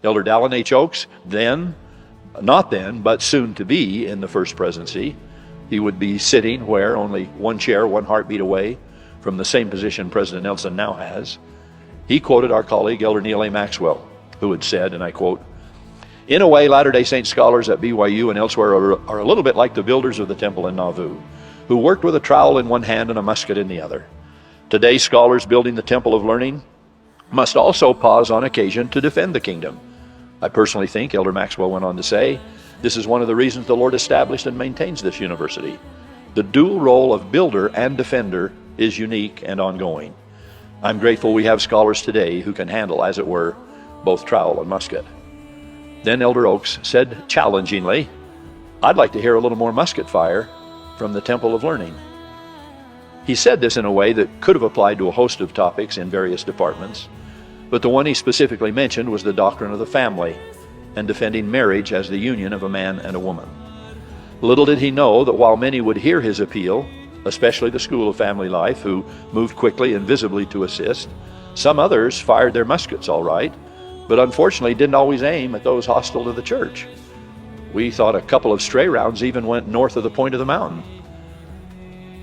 Elder Dallin H. Oaks, then, not then, but soon to be in the First Presidency. He would be sitting where? Only one chair, one heartbeat away from the same position President Nelson now has. He quoted our colleague, Elder Neal A. Maxwell, who had said, and I quote, "In a way, Latter-day Saint scholars at BYU and elsewhere are a little bit like the builders of the temple in Nauvoo, who worked with a trowel in one hand and a musket in the other. Today, scholars building the temple of learning must also pause on occasion to defend the kingdom. I personally think," Elder Maxwell went on to say, "this is one of the reasons the Lord established and maintains this university. The dual role of builder and defender is unique and ongoing. I'm grateful we have scholars today who can handle, as it were, both trowel and musket." Then Elder Oaks said challengingly, "I'd like to hear a little more musket fire from the Temple of Learning." He said this in a way that could have applied to a host of topics in various departments, but the one he specifically mentioned was the doctrine of the family and defending marriage as the union of a man and a woman. Little did he know that while many would hear his appeal, especially the School of Family Life, who moved quickly and visibly to assist, some others fired their muskets all right, but unfortunately didn't always aim at those hostile to the church. We thought a couple of stray rounds even went north of the point of the mountain.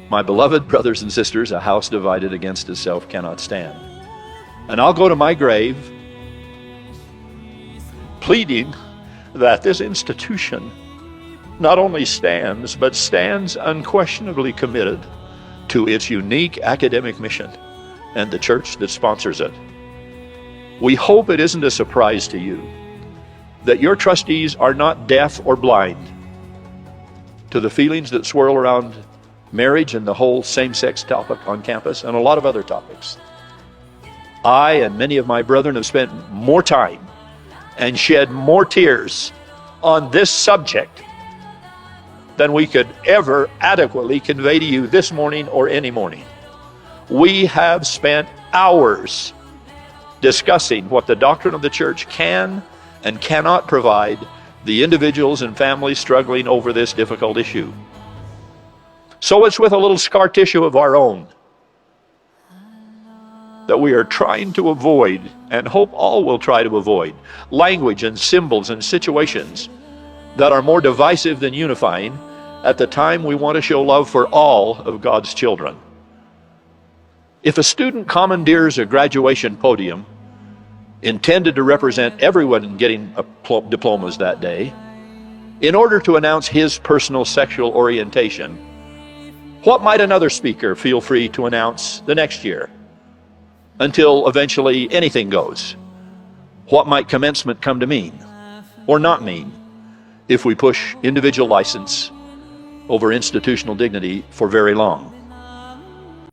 My beloved brothers and sisters, a house divided against itself cannot stand. And I'll go to my grave pleading that this institution not only stands, but stands unquestionably committed to its unique academic mission and the church that sponsors it. We hope it isn't a surprise to you that your trustees are not deaf or blind to the feelings that swirl around marriage and the whole same-sex topic on campus and a lot of other topics. I and many of my brethren have spent more time and shed more tears on this subject than we could ever adequately convey to you this morning or any morning. We have spent hours discussing what the doctrine of the church can and cannot provide the individuals and families struggling over this difficult issue. So it's with a little scar tissue of our own that we are trying to avoid, and hope all will try to avoid, language and symbols and situations that are more divisive than unifying at the time we want to show love for all of God's children. If a student commandeers a graduation podium intended to represent everyone getting diplomas that day, in order to announce his personal sexual orientation, what might another speaker feel free to announce the next year? Until eventually anything goes. What might commencement come to mean or not mean if we push individual license over institutional dignity for very long?